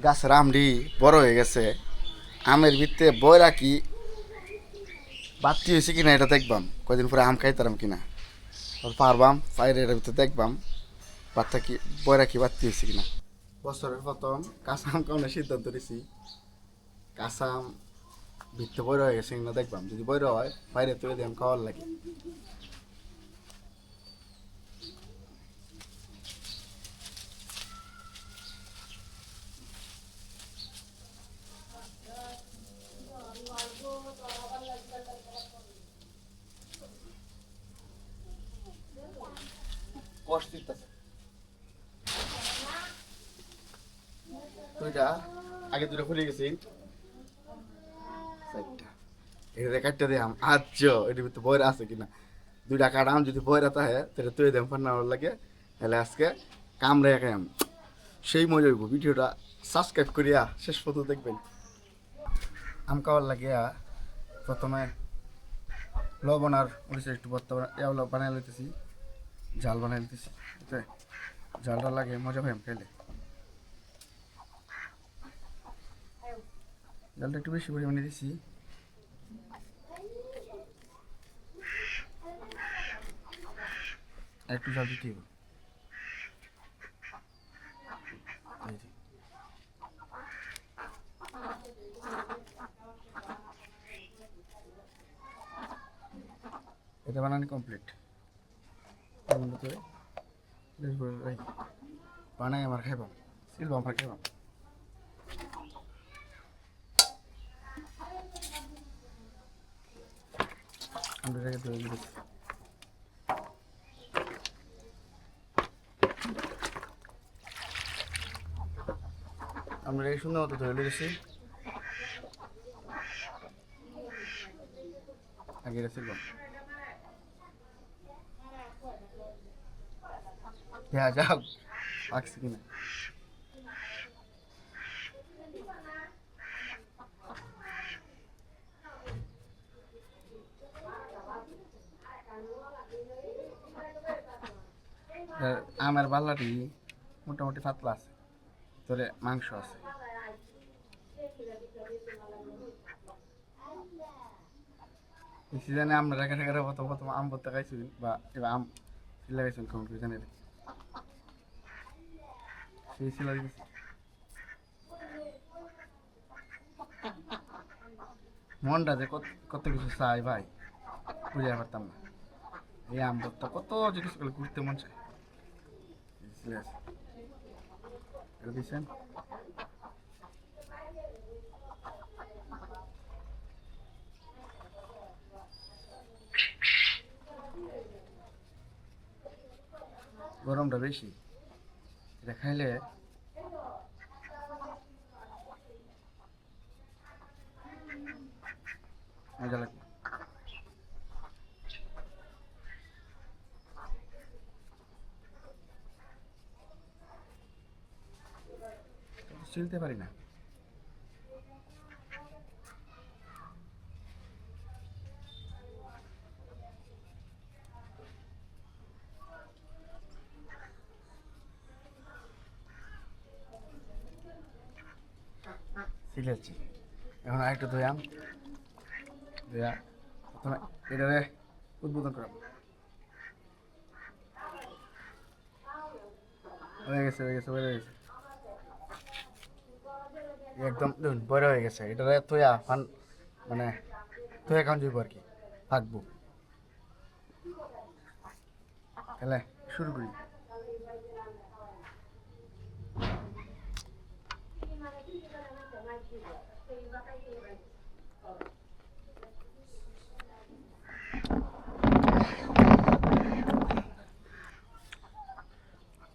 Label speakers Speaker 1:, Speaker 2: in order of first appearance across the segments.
Speaker 1: গাছের আমডি বড় হয়ে গেছে। আমের ভিতরে বইরা কি বাতি হয়েছে কিনা এটা দেখবাম, কয়দিন পরে আম খাইতারাম কিনা পারবাম পাইরে এটার ভিতরে দেখবাম বাচ্চা কি বইরা কি বাতি হয়েছে কিনা। বছরের প্রথম কাঁচা আম খাওয়ানোর সিদ্ধান্ত নিছি। কাঁচা আম ভিতরে বইরা হয়ে গেছে কিনা দেখবাম, যদি বইরা হয় বাইরে তুলে দিয়ে আম খাওয়ার লাগে। দুইটা আগে দুটো খুলে গেছি, চারটা এটা কাটতে দিলাম আজ এটার ভিতরে বইরা আছে কিনা। দুইটা কাটাম যদি বইরা থাকে তাহলে তুই দেম ফান্নার লাগে। তাহলে আজকে কামড়ে খাইম, সেই মজা হইব। ভিডিওটা সাবস্ক্রাইব করিয়া শেষ পর্যন্ত দেখবেন। আম খাওয়ার লাগিয়া প্রথমে লবণ আর মরিচের একটু ভর্তা বানাই লইতেছি, জাল বানাই লইতেছি। জালটা লাগে মজা পাইম খাইলে। জালটা একটু বেশি পরিমাণে দিছি। একটু জাল দিতে হবে। এটা বানানো কমপ্লিট। বানাই আমার খাইবাম, সিলবাম আমার খাইবাম। আমরা সুন্দর মতো ধরে লেগেছি। আগে সিলবাম হ্যাঁ যাও পাকছে কিনা। আমার বাল্লাটি মোটামুটি পাতলা আছে, তোরে মাংস আছে। এই সিজনে আমরা রেখে রেখে প্রথম প্রথম আম ভর্তা খাইছি বা এবার আম সিলা খাইছেন কম করে জানি সেই সিলা দিয়েছি। মনটা যে কত কিছু চাই ভাই বুঝতে পারতাম না। এই আম ভর্তা কত জিনিস গুলো ঘুরতে মন চায়। এটা দিচ্ছেন গরমটা বেশি, এটা খাইলে মজা লাগবে। চিলতে পারি না। সিলেছি এখন আরেকটু ধুয়াম, ধুয়া প্রথমে এটারে উদ্বোধন করাম। হয়ে গেছে হয়ে গেছে হয়ে গেছে একদম বড় হয়ে গেছে। এটারে থইয়া ফান মানে থইয়া খান যাইব আর কি, থাকবো। তাহলে শুরু করি।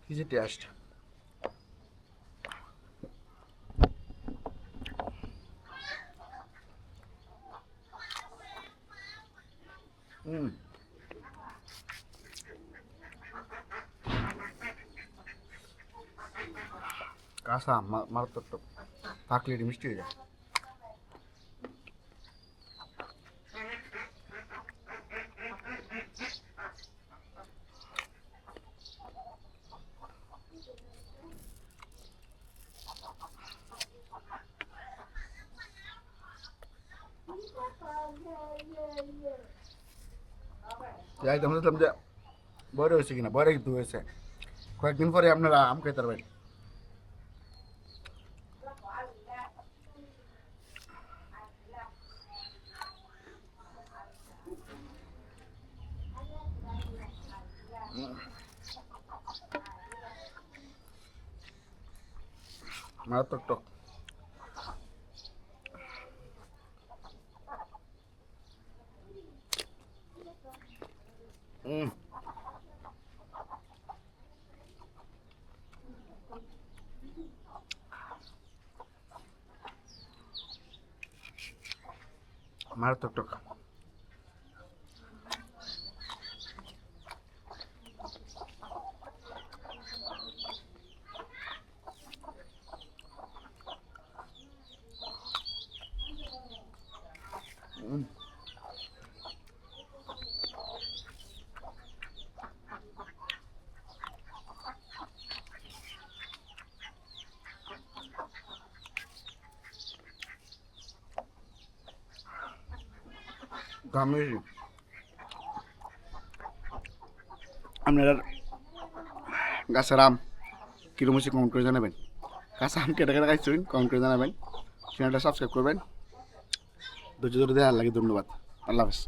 Speaker 1: কি যে টেস্ট! কাঁচা মারাত্মক, থাকলে এটা মিষ্টি হয়ে যায়। যাই তো বলছিলাম যে বড় হয়েছে কিনা, বড় কিন্তু হয়েছে। কয়েকদিন পরে আপনারা আম খেতে পারবেন। মারাত্মক টক। মারাত্মক টক। আমি আপনারা গাছের আম কিরম হচ্ছে কমেন্ট করে জানাবেন। কাঁচা আম কেটে কেটে খাইছেন কমেন্ট করে জানাবেন। চ্যানেলটা সাবস্ক্রাইব করবেন। ধৈর্য ধরে দেওয়ার লাগে ধন্যবাদ। আল্লাহ হাফেজ।